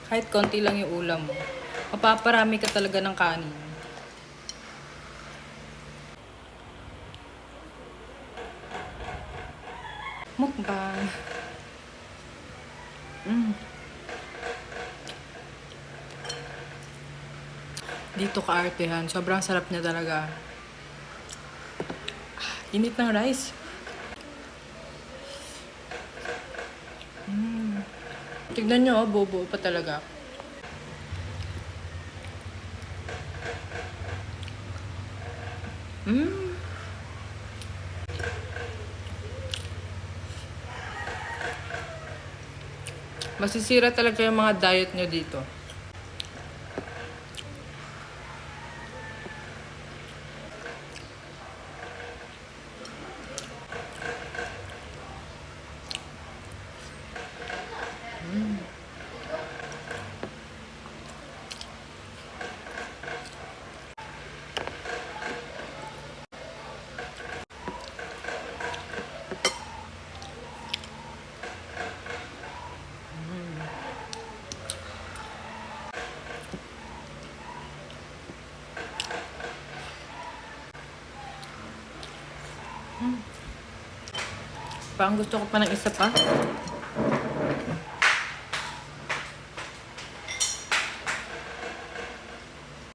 Kahit konti lang yung ulam mo, mapaparami ka talaga ng kanin. Mukbang. Dito kaartehan. Sobrang sarap niya talaga. Init ng rice. Tignan nyo, oh, buo pa talaga. Masisira talaga yung mga diet nyo dito. Parang gusto ko pa ng isa pa.